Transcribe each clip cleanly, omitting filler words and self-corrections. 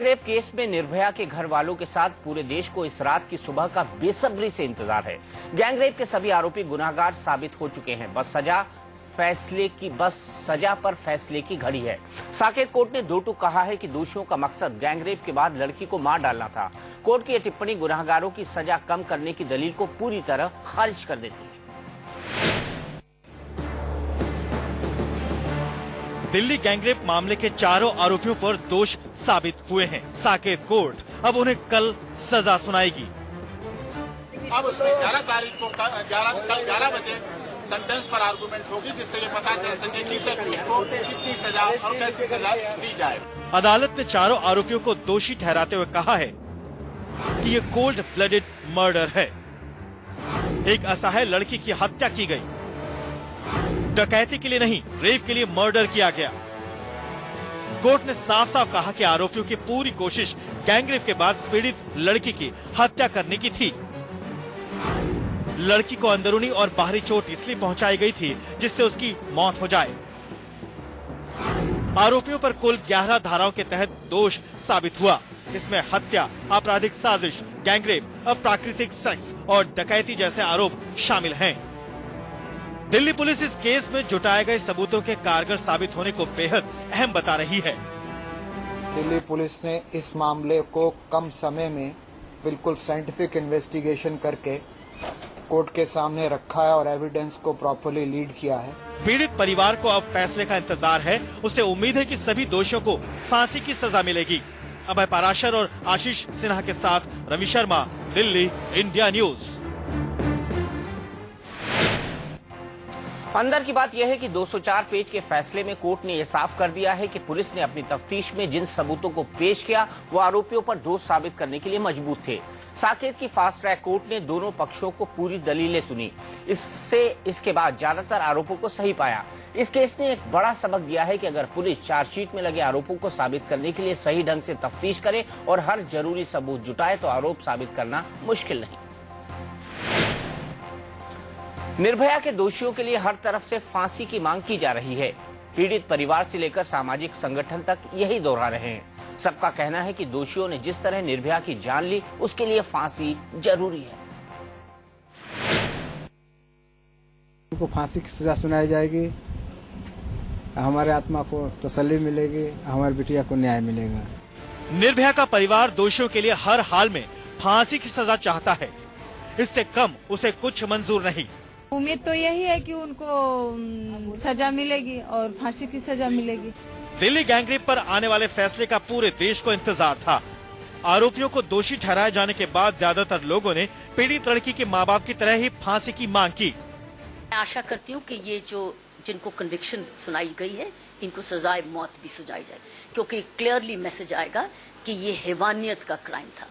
Rape case में निर्भया के घर वालों के साथ पूरे देश को इस रात की सुबह का बेसब्री से इंतजार है। गैंग रेप के सभी आरोपी गुनाहगार साबित हो चुके हैं। बस सजा पर फैसले की घड़ी है। साकेत कोर्ट ने 2-2 कहा है कि दोषियों का मकसद गैंग रेप के बाद लड़की को मार डालना था। कोर्ट की यह टिप्पणी गुनाहगारों की सजा कम करने की दलील को पूरी तरह खारिज कर देती है। दिल्ली गैंगरेप मामले के चारों आरोपियों पर दोष साबित हुए हैं। साकेत कोर्ट अब उन्हें कल सजा सुनाएगी। अब उसमें 11 तारीख को कल 11 बजे सेंटेंस पर आर्गुमेंट होगी, जिससे ये पता चल सके कि उसको कितनी सजा और कैसी सजा दी जाए। अदालत ने चारों आरोपियों को दोषी ठहराते हुए कहा है कि ये कोल्ड ब्लडेड मर्डर है। एक असहाय लड़की की हत्या की गई, डकैती के लिए नहीं, रेप के लिए मर्डर किया गया। कोर्ट ने साफ साफ कहा कि आरोपियों की पूरी कोशिश गैंगरेप के बाद पीड़ित लड़की की हत्या करने की थी। लड़की को अंदरूनी और बाहरी चोट इसलिए पहुंचाई गई थी जिससे उसकी मौत हो जाए। आरोपियों पर कुल 11 धाराओं के तहत दोष साबित हुआ। इसमें हत्या, आपराधिक साजिश, गैंगरेप, अप्राकृतिक सेक्स और डकैती जैसे आरोप शामिल हैं। दिल्ली पुलिस इस केस में जुटाए गए सबूतों के कारगर साबित होने को बेहद अहम बता रही है। दिल्ली पुलिस ने इस मामले को कम समय में बिल्कुल साइंटिफिक इन्वेस्टिगेशन करके कोर्ट के सामने रखा है और एविडेंस को प्रॉपर्ली लीड किया है। पीड़ित परिवार को अब फैसले का इंतजार है। उसे उम्मीद है कि सभी दोषियों को फांसी की सजा मिलेगी। अभय पाराशर और आशीष सिन्हा के साथ रवि शर्मा, दिल्ली, इंडिया न्यूज। अंदर की बात यह है कि 204 पेज के फैसले में कोर्ट ने यह साफ कर दिया है कि पुलिस ने अपनी तफ्तीश में जिन सबूतों को पेश किया वो आरोपियों पर दोष साबित करने के लिए मजबूत थे। साकेत की फास्ट ट्रैक कोर्ट ने दोनों पक्षों को पूरी दलीलें सुनी। इसके बाद ज्यादातर आरोपों को सही पाया। इस केस ने एक बड़ा सबक दिया है कि अगर पुलिस चार्जशीट में लगे आरोपों को साबित करने के लिए सही ढंग से तफ्तीश करे और हर जरूरी सबूत जुटाए तो आरोप साबित करना मुश्किल नहीं। निर्भया के दोषियों के लिए हर तरफ से फांसी की मांग की जा रही है। पीड़ित परिवार से लेकर सामाजिक संगठन तक यही दोहरा रहे हैं। सबका कहना है कि दोषियों ने जिस तरह निर्भया की जान ली उसके लिए फांसी जरूरी है। उनको फांसी की सजा सुनाई जाएगी, हमारे आत्मा को तसल्ली मिलेगी, हमारी बिटिया को न्याय मिलेगा। निर्भया का परिवार दोषियों के लिए हर हाल में फांसी की सजा चाहता है। इससे कम उसे कुछ मंजूर नहीं। उम्मीद तो यही है कि उनको सजा मिलेगी और फांसी की सजा मिलेगी। दिल्ली गैंगरेप पर आने वाले फैसले का पूरे देश को इंतजार था। आरोपियों को दोषी ठहराए जाने के बाद ज्यादातर लोगों ने पीड़ित लड़की के माँ बाप की तरह ही फांसी की मांग की। मैं आशा करती हूँ कि ये जिनको कन्विक्शन सुनाई गई है इनको सजाए मौत भी सुनाई जाए, क्योंकि क्लियरली मैसेज आएगा कि ये हैवानियत का क्राइम था,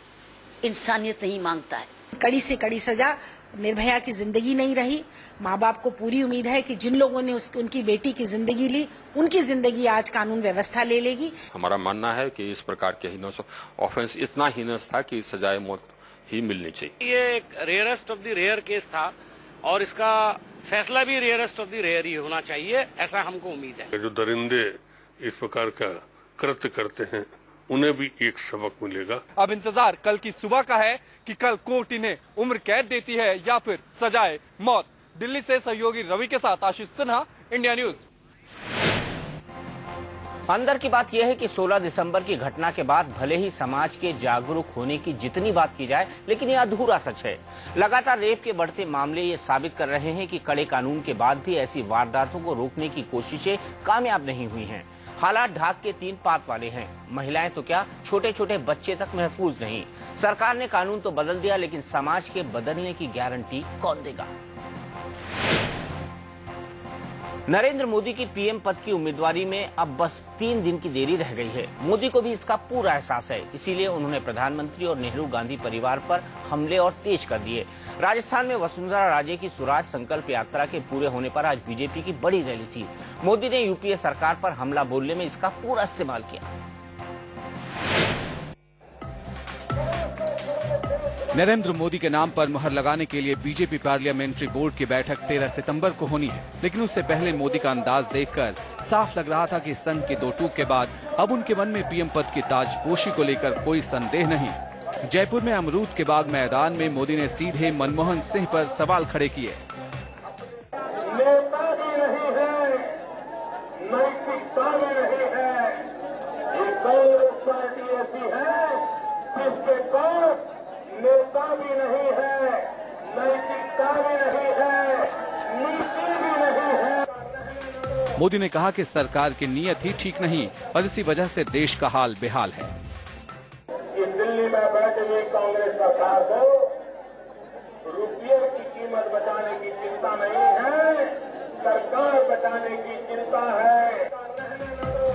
इंसानियत नहीं मांगता है। कड़ी से कड़ी सजा। निर्भया की जिंदगी नहीं रही। माँ बाप को पूरी उम्मीद है कि जिन लोगों ने उनकी बेटी की जिंदगी ली, उनकी जिंदगी आज कानून व्यवस्था ले लेगी। हमारा मानना है कि इस प्रकार के हीनस ऑफेंस इतना हीनस था कि सजाए मौत ही मिलनी चाहिए। ये एक rarest of the rare case था और इसका फैसला भी रेयरेस्ट ऑफ द रेयर ही होना चाहिए, ऐसा हमको उम्मीद है। जो दरिंदे इस प्रकार का कृत्य करते हैं उन्हें भी एक सबक मिलेगा। अब इंतजार कल की सुबह का है कि कल कोर्ट इन्हें उम्र कैद देती है या फिर सजाए मौत। दिल्ली से सहयोगी रवि के साथ आशीष सिन्हा, इंडिया न्यूज। अंदर की बात यह है कि 16 दिसंबर की घटना के बाद भले ही समाज के जागरूक होने की जितनी बात की जाए, लेकिन यह अधूरा सच है। लगातार रेप के बढ़ते मामले ये साबित कर रहे हैं कि कड़े कानून के बाद भी ऐसी वारदातों को रोकने की कोशिशें कामयाब नहीं हुई हैं। हालात ढाक के 3 पात वाले हैं। महिलाएं तो क्या, छोटे छोटे बच्चे तक महफूज नहीं। सरकार ने कानून तो बदल दिया, लेकिन समाज के बदलने की गारंटी कौन देगा? नरेंद्र मोदी की पीएम पद की उम्मीदवारी में अब बस 3 दिन की देरी रह गई है। मोदी को भी इसका पूरा एहसास है, इसीलिए उन्होंने प्रधानमंत्री और नेहरू गांधी परिवार पर हमले और तेज कर दिए। राजस्थान में वसुंधरा राजे की स्वराज संकल्प यात्रा के पूरे होने पर आज बीजेपी की बड़ी रैली थी। मोदी ने यूपीए सरकार पर हमला बोलने में इसका पूरा इस्तेमाल किया। नरेंद्र मोदी के नाम पर मुहर लगाने के लिए बीजेपी पार्लियामेंट्री बोर्ड की बैठक 13 सितंबर को होनी है, लेकिन उससे पहले मोदी का अंदाज देखकर साफ लग रहा था कि सन की 2 टूक के बाद अब उनके मन में पीएम पद की ताजपोशी को लेकर कोई संदेह नहीं। जयपुर में अमरूद के बाग मैदान में मोदी ने सीधे मनमोहन सिंह पर सवाल खड़े किए। नेता भी नहीं है, नैतिकता भी नहीं है। ये कांग्रेस पार्टी ऐसी है जिसके पास नेता भी नहीं है, नैतिकता भी नहीं है, नीति भी नहीं है। मोदी ने कहा कि सरकार की नीयत ही ठीक नहीं और इसी वजह से देश का हाल बेहाल है। कि दिल्ली में बैठे हुए कांग्रेस सरकार को रुपये की कीमत बचाने की चिंता नहीं है, सरकार बचाने की चिंता है।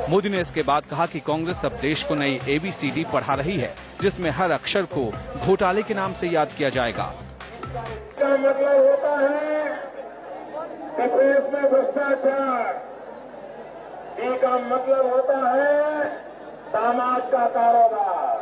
मोदी ने इसके बाद कहा कि कांग्रेस अब देश को नई ABCD पढ़ा रही है, जिसमें हर अक्षर को घोटाले के नाम से याद किया जाएगा। इसका मतलब होता है कि देश में भ्रष्टाचार, इसका मतलब होता है दामाद का कारोबार।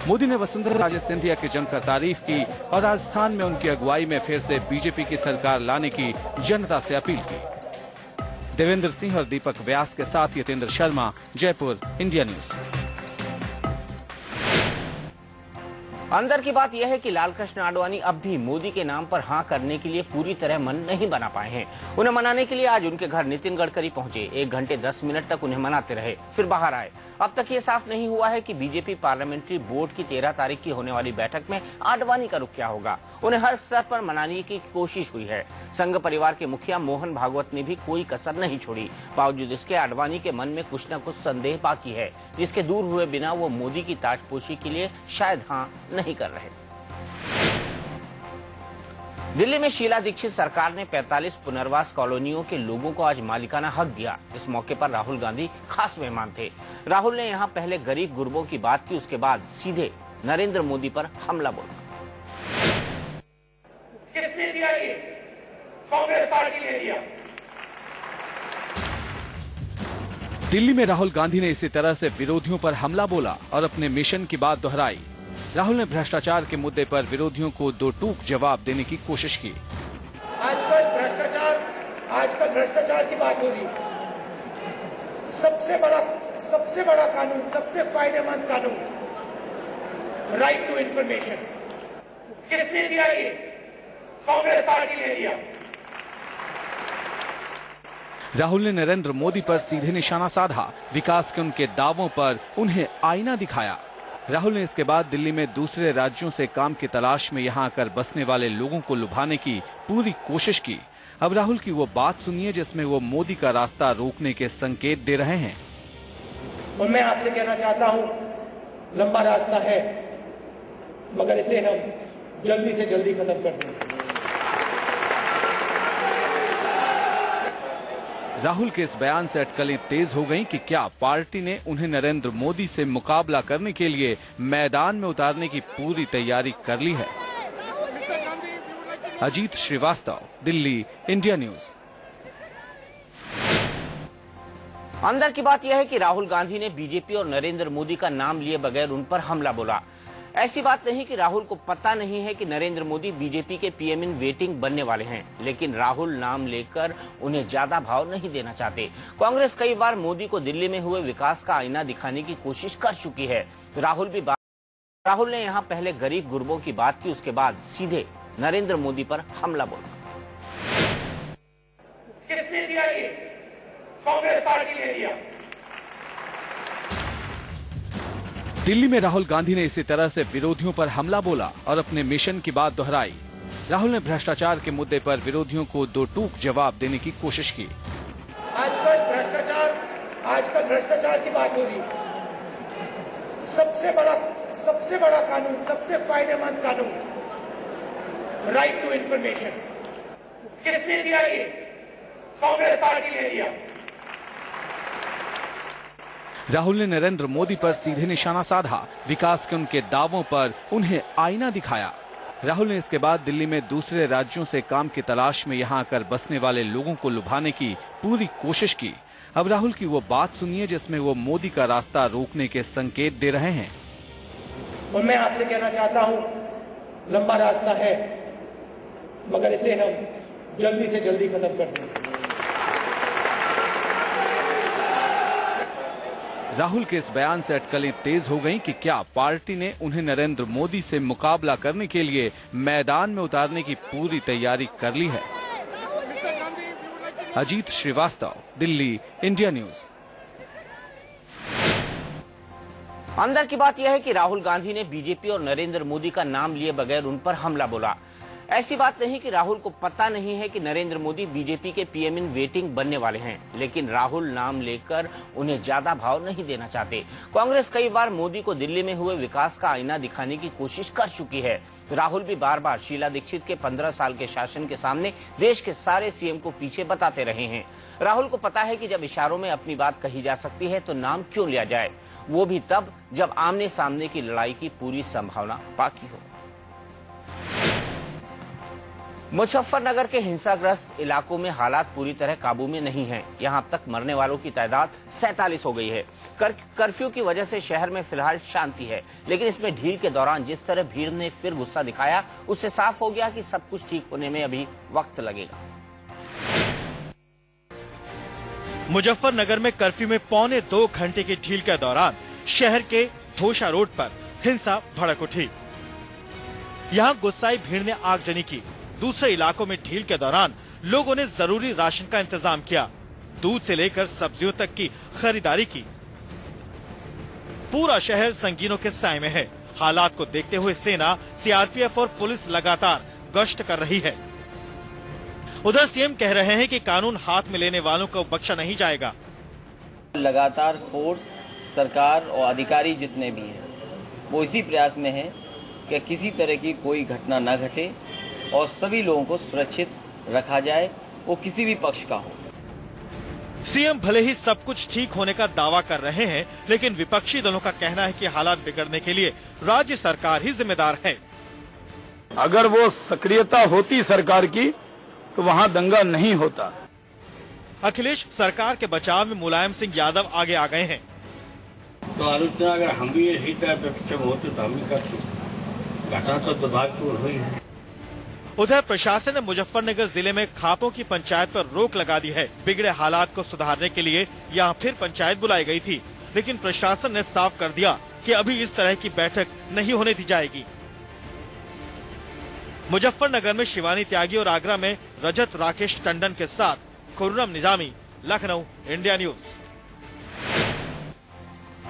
मोदी ने वसुंधरा राजे सिंधिया की जमकर तारीफ की और राजस्थान में उनकी अगुवाई में फिर से बीजेपी की सरकार लाने की जनता से अपील की। देवेंद्र सिंह और दीपक व्यास के साथ यतेंद्र शर्मा, जयपुर, इंडिया न्यूज। अंदर की बात यह है कि लालकृष्ण आडवाणी अब भी मोदी के नाम पर हां करने के लिए पूरी तरह मन नहीं बना पाए हैं। उन्हें मनाने के लिए आज उनके घर नितिन गडकरी पहुंचे। 1 घंटे 10 मिनट तक उन्हें मनाते रहे, फिर बाहर आए। अब तक ये साफ नहीं हुआ है कि बीजेपी पार्लियामेंट्री बोर्ड की 13 तारीख की होने वाली बैठक में आडवाणी का रुख क्या होगा। उन्हें हर स्तर पर मनाने की कोशिश हुई है। संघ परिवार के मुखिया मोहन भागवत ने भी कोई कसर नहीं छोड़ी। बावजूद इसके आडवाणी के मन में कुछ न कुछ संदेह बाकी है, जिसके दूर हुए बिना वो मोदी की ताजपोशी के लिए शायद हां नहीं कर रहे। दिल्ली में शीला दीक्षित सरकार ने 45 पुनर्वास कॉलोनियों के लोगों को आज मालिकाना हक दिया। इस मौके पर राहुल गांधी खास मेहमान थे। राहुल ने यहां पहले गरीब गुरबों की बात की, उसके बाद सीधे नरेंद्र मोदी पर हमला बोला। किसने दिया ये? कांग्रेस पार्टी ने दिया। दिल्ली में राहुल गांधी ने इसी तरह से विरोधियों पर हमला बोला और अपने मिशन की बात दोहराई। राहुल ने भ्रष्टाचार के मुद्दे पर विरोधियों को दो टूक जवाब देने की कोशिश की। आजकल भ्रष्टाचार की बात हो रही है। सबसे बड़ा कानून, सबसे फायदेमंद कानून, राइट टू इंफॉर्मेशन, किसने दिया ये? कांग्रेस पार्टी ने दिया। राहुल ने नरेंद्र मोदी पर सीधे निशाना साधा। विकास के उनके दावों पर उन्हें आईना दिखाया। राहुल ने इसके बाद दिल्ली में दूसरे राज्यों से काम की तलाश में यहां आकर बसने वाले लोगों को लुभाने की पूरी कोशिश की। अब राहुल की वो बात सुनिए जिसमें वो मोदी का रास्ता रोकने के संकेत दे रहे हैं। और मैं आपसे कहना चाहता हूं, लंबा रास्ता है, मगर इसे हम जल्दी से जल्दी खत्म कर दें। राहुल के इस बयान से अटकलें तेज हो गईं कि क्या पार्टी ने उन्हें नरेंद्र मोदी से मुकाबला करने के लिए मैदान में उतारने की पूरी तैयारी कर ली है। Ajeet Srivastava, Delhi, India news. अंदर की बात यह है कि राहुल गांधी ने बीजेपी और नरेंद्र मोदी का नाम लिए बगैर उन पर हमला बोला। ऐसी बात नहीं कि राहुल को पता नहीं है कि नरेंद्र मोदी बीजेपी के पीएम इन वेटिंग बनने वाले हैं, लेकिन राहुल नाम लेकर उन्हें ज्यादा भाव नहीं देना चाहते। कांग्रेस कई बार मोदी को दिल्ली में हुए विकास का आईना दिखाने की कोशिश कर चुकी है। राहुल ने यहां पहले गरीब गुरबों की बात की, उसके बाद सीधे नरेंद्र मोदी पर हमला बोला। किसने दिया ये? कांग्रेस पार्टी ने दिया। दिल्ली में राहुल गांधी ने इसी तरह से विरोधियों पर हमला बोला और अपने मिशन की बात दोहराई। राहुल ने भ्रष्टाचार के मुद्दे पर विरोधियों को दो टूक जवाब देने की कोशिश की। आजकल भ्रष्टाचार की बात हो रही है। सबसे बड़ा कानून, सबसे फायदेमंद कानून, राइट टू इंफॉर्मेशन, किसने दिया ये? कांग्रेस पार्टी ने दिया। राहुल ने नरेंद्र मोदी पर सीधे निशाना साधा। विकास के उनके दावों पर उन्हें आईना दिखाया। राहुल ने इसके बाद दिल्ली में दूसरे राज्यों से काम की तलाश में यहां आकर बसने वाले लोगों को लुभाने की पूरी कोशिश की। अब राहुल की वो बात सुनिए जिसमें वो मोदी का रास्ता रोकने के संकेत दे रहे हैं। और मैं आपसे कहना चाहता हूं, लंबा रास्ता है, मगर इसे हम जल्दी से जल्दी खत्म कर देंगे। राहुल के इस बयान से अटकलें तेज हो गईं कि क्या पार्टी ने उन्हें नरेंद्र मोदी से मुकाबला करने के लिए मैदान में उतारने की पूरी तैयारी कर ली है। Ajeet Srivastava, Delhi, India news. अंदर की बात यह है कि राहुल गांधी ने बीजेपी और नरेंद्र मोदी का नाम लिए बगैर उन पर हमला बोला। ऐसी बात नहीं कि राहुल को पता नहीं है कि नरेंद्र मोदी बीजेपी के पीएम इन वेटिंग बनने वाले हैं, लेकिन राहुल नाम लेकर उन्हें ज्यादा भाव नहीं देना चाहते। कांग्रेस कई बार मोदी को दिल्ली में हुए विकास का आईना दिखाने की कोशिश कर चुकी है। राहुल भी बार बार शीला दीक्षित के 15 साल के शासन के सामने देश के सारे सीएम को पीछे बताते रहे हैं। राहुल को पता है कि जब इशारों में अपनी बात कही जा सकती है तो नाम क्यों लिया जाए, वो भी तब जब आमने सामने की लड़ाई की पूरी संभावना बाकी हो। मुजफ्फरनगर के हिंसाग्रस्त इलाकों में हालात पूरी तरह काबू में नहीं हैं। यहां अब तक मरने वालों की तादाद 47 हो गई है। कर्फ्यू की वजह से शहर में फिलहाल शांति है, लेकिन इसमें ढील के दौरान जिस तरह भीड़ ने फिर गुस्सा दिखाया, उससे साफ हो गया कि सब कुछ ठीक होने में अभी वक्त लगेगा। मुजफ्फरनगर में कर्फ्यू में 1.25 घंटे की ढील के दौरान शहर के भोशा रोड पर हिंसा भड़क उठी। यहां गुस्साई भीड़ ने आगजनी की। दूसरे इलाकों में ढील के दौरान लोगों ने जरूरी राशन का इंतजाम किया, दूध से लेकर सब्जियों तक की खरीदारी की। पूरा शहर संगीनों के साए में है। हालात को देखते हुए सेना, सीआरपीएफ और पुलिस लगातार गश्त कर रही है। उधर सीएम कह रहे हैं कि कानून हाथ में लेने वालों को बख्शा नहीं जाएगा। लगातार फोर्स, सरकार और अधिकारी जितने भी हैं वो इसी प्रयास में है कि किसी तरह की कोई घटना न घटे और सभी लोगों को सुरक्षित रखा जाए, वो किसी भी पक्ष का हो। सीएम भले ही सब कुछ ठीक होने का दावा कर रहे हैं, लेकिन विपक्षी दलों का कहना है कि हालात बिगड़ने के लिए राज्य सरकार ही जिम्मेदार है। अगर वो सक्रियता होती सरकार की तो वहां दंगा नहीं होता। अखिलेश सरकार के बचाव में मुलायम सिंह यादव आगे आ गए हैं। तो आलोचना अगर हम भी इसी तरह होते तो हम भी करते, घटना तो दुर्भाग्यपूर्ण हुई है। उधर प्रशासन ने मुजफ्फरनगर जिले में खापों की पंचायत पर रोक लगा दी है। बिगड़े हालात को सुधारने के लिए यहां फिर पंचायत बुलाई गई थी, लेकिन प्रशासन ने साफ कर दिया कि अभी इस तरह की बैठक नहीं होने दी जाएगी। मुजफ्फरनगर में शिवानी त्यागी और आगरा में रजत राकेश टंडन के साथ खुर्रम निजामी, लखनऊ, इंडिया न्यूज।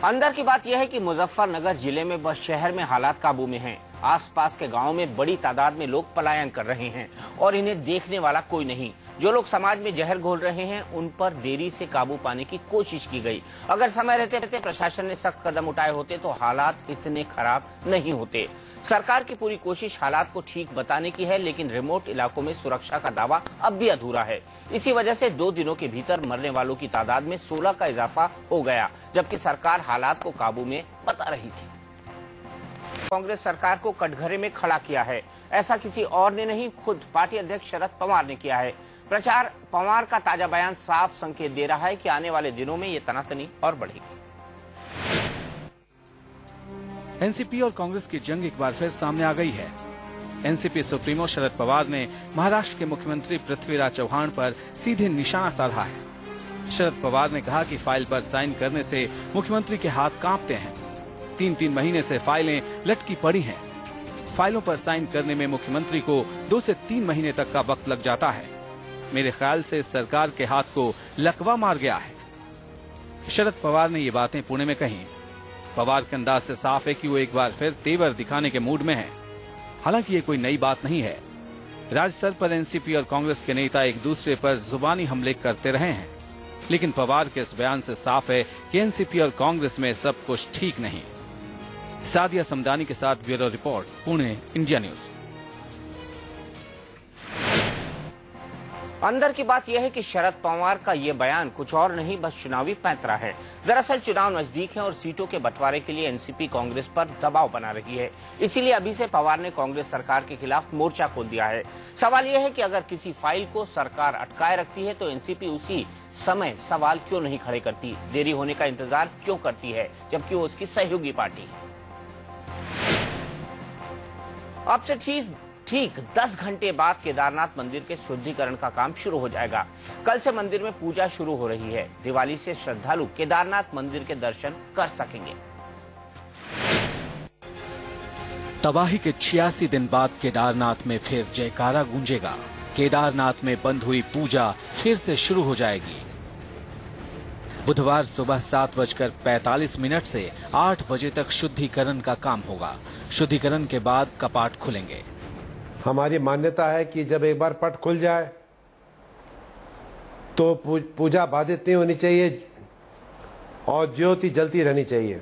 अंदर की बात यह है कि मुजफ्फरनगर जिले में बस शहर में हालात काबू में हैं। आसपास के गांवों में बड़ी तादाद में लोग पलायन कर रहे हैं और इन्हें देखने वाला कोई नहीं। जो लोग समाज में जहर घोल रहे हैं उन पर देरी से काबू पाने की कोशिश की गई। अगर समय रहते रहते प्रशासन ने सख्त कदम उठाए होते तो हालात इतने खराब नहीं होते। सरकार की पूरी कोशिश हालात को ठीक बताने की है, लेकिन रिमोट इलाकों में सुरक्षा का दावा अब भी अधूरा है। इसी वजह से 2 दिनों के भीतर मरने वालों की तादाद में 16 का इजाफा हो गया, जबकि सरकार हालात को काबू में बता रही थी। कांग्रेस सरकार को कटघरे में खड़ा किया है। ऐसा किसी और ने नहीं, खुद पार्टी अध्यक्ष शरद पवार ने किया है। प्रचार पवार का ताजा बयान साफ संकेत दे रहा है कि आने वाले दिनों में ये तनातनी और बढ़ेगी। एनसीपी और कांग्रेस की जंग एक बार फिर सामने आ गई है। एनसीपी सुप्रीमो शरद पवार ने महाराष्ट्र के मुख्यमंत्री पृथ्वीराज चौहान पर सीधे निशाना साधा है। शरद पवार ने कहा कि फाइल पर साइन करने से मुख्यमंत्री के हाथ कांपते हैं। 3-3 महीने से फाइलें लटकी पड़ी हैं। फाइलों पर साइन करने में मुख्यमंत्री को 2 से 3 महीने तक का वक्त लग जाता है। मेरे ख्याल से सरकार के हाथ को लकवा मार गया है। शरद पवार ने ये बातें पुणे में कही। पवार के अंदाज से साफ है कि वो एक बार फिर तेवर दिखाने के मूड में हैं। हालांकि ये कोई नई बात नहीं है। राज्य स्तर पर एनसीपी और कांग्रेस के नेता एक दूसरे पर जुबानी हमले करते रहे हैं, लेकिन पवार के इस बयान से साफ है कि एनसीपी और कांग्रेस में सब कुछ ठीक नहीं। सादिया समदानी के साथ bureau report, Pune, India news. अंदर की बात यह है कि शरद पवार का ये बयान कुछ और नहीं, बस चुनावी पैंतरा है। दरअसल चुनाव नजदीक है और सीटों के बंटवारे के लिए एनसीपी कांग्रेस पर दबाव बना रही है। इसीलिए अभी से पवार ने कांग्रेस सरकार के खिलाफ मोर्चा खोल दिया है। सवाल यह है कि अगर किसी फाइल को सरकार अटकाए रखती है तो एनसीपी उसी समय सवाल क्यों नहीं खड़े करती, देरी होने का इंतजार क्यों करती है, जबकि वो उसकी सहयोगी पार्टी है। अब से ठीक 10 घंटे बाद केदारनाथ मंदिर के शुद्धिकरण का काम शुरू हो जाएगा। कल से मंदिर में पूजा शुरू हो रही है। दिवाली से श्रद्धालु केदारनाथ मंदिर के दर्शन कर सकेंगे। तबाही के 86 दिन बाद केदारनाथ में फिर जयकारा गूंजेगा। केदारनाथ में बंद हुई पूजा फिर से शुरू हो जाएगी। बुधवार सुबह 7:45 से 8 बजे तक शुद्धिकरण का काम होगा। शुद्धिकरण के बाद कपाट खुलेंगे। हमारी मान्यता है कि जब एक बार पट खुल जाए तो पूजा बाधित नहीं होनी चाहिए और ज्योति जलती रहनी चाहिए।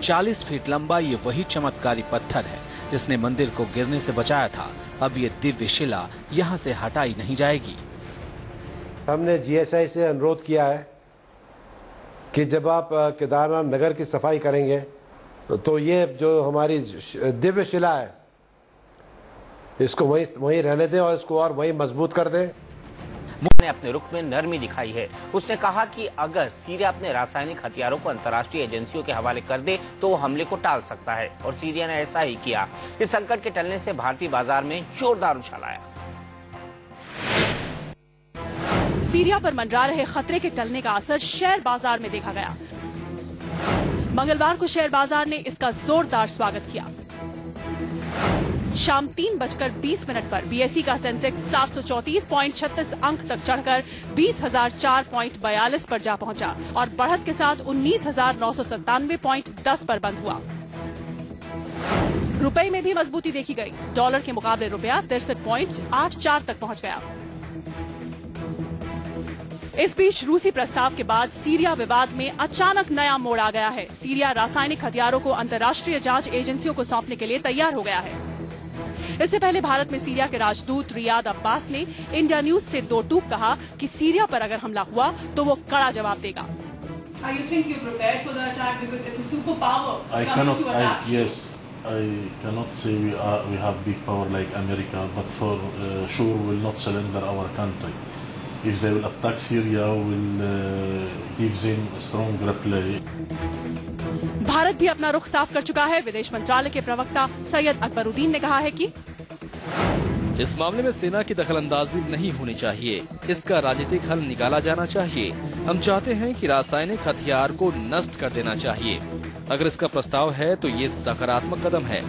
40 फीट लंबा ये वही चमत्कारी पत्थर है जिसने मंदिर को गिरने से बचाया था। अब ये दिव्य शिला यहाँ से हटाई नहीं जाएगी। हमने जीएसआई से अनुरोध किया है कि जब आप केदारनाथ नगर की सफाई करेंगे तो ये जो हमारी दिव्य शिला है इसको वहीं रहने दें और इसको और वहीं मजबूत कर दें। मोदी ने अपने रुख में नरमी दिखाई है। उसने कहा कि अगर सीरिया अपने रासायनिक हथियारों को अंतर्राष्ट्रीय एजेंसियों के हवाले कर दे तो वो हमले को टाल सकता है और सीरिया ने ऐसा ही किया। इस संकट के टलने से भारतीय बाजार में जोरदार उछाल आया। सीरिया पर मंडरा रहे खतरे के टलने का असर शेयर बाजार में देखा गया। मंगलवार को शेयर बाजार ने इसका जोरदार स्वागत किया। शाम 3:20 पर बीएसई का सेंसेक्स 734.36 अंक तक चढ़कर 20,004.42 पर जा पहुंचा और बढ़त के साथ 19,997.10 पर बंद हुआ। रुपए में भी मजबूती देखी गई। डॉलर के मुकाबले रुपया 63.84 तक पहुंच गया। इस बीच रूसी प्रस्ताव के बाद सीरिया विवाद में अचानक नया मोड़ आ गया है। सीरिया रासायनिक हथियारों को अंतर्राष्ट्रीय जांच एजेंसियों को सौंपने के लिए तैयार हो गया है। इससे पहले भारत में सीरिया के राजदूत रियाद अब्बास ने इंडिया न्यूज से दो टूक कहा कि सीरिया पर अगर हमला हुआ तो वो कड़ा जवाब देगा। I cannot say we have big power like America, but for sure we will not surrender our country. If they will attack Syria, we will give them a strong reply. Bharat भी अपना रुख साफ कर चुका है। विदेश मंत्रालय के प्रवक्ता सैयद अकबरुद्दीन ने कहा है कि इस मामले में सेना की दखलंदाजी नहीं होनी चाहिए। इसका राजनीतिक हल निकाला जाना चाहिए। हम चाहते हैं कि रासायनिक हथियार को नष्ट कर देना चाहिए। अगर इसका प्रस्ताव है तो ये सकारात्मक कदम है।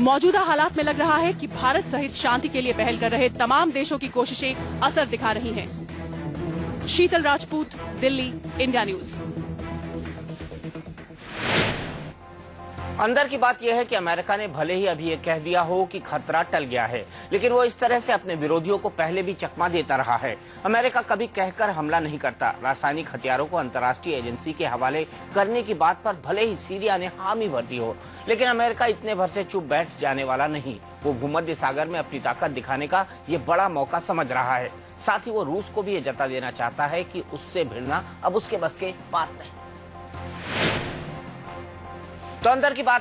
मौजूदा हालात में लग रहा है कि भारत सहित शांति के लिए पहल कर रहे तमाम देशों की कोशिशें असर दिखा रही हैं। शीतल राजपूत, दिल्ली, इंडिया न्यूज। अंदर की बात यह है कि अमेरिका ने भले ही अभी ये कह दिया हो कि खतरा टल गया है, लेकिन वो इस तरह से अपने विरोधियों को पहले भी चकमा देता रहा है। अमेरिका कभी कहकर हमला नहीं करता। रासायनिक हथियारों को अंतर्राष्ट्रीय एजेंसी के हवाले करने की बात पर भले ही सीरिया ने हामी भर दी हो, लेकिन अमेरिका इतने भर से चुप बैठ जाने वाला नहीं। वो भूमध्य सागर में अपनी ताकत दिखाने का ये बड़ा मौका समझ रहा है। साथ ही वो रूस को भी ये जता देना चाहता है कि उससे भिड़ना अब उसके बस के बात नहीं। तो अंदर की बात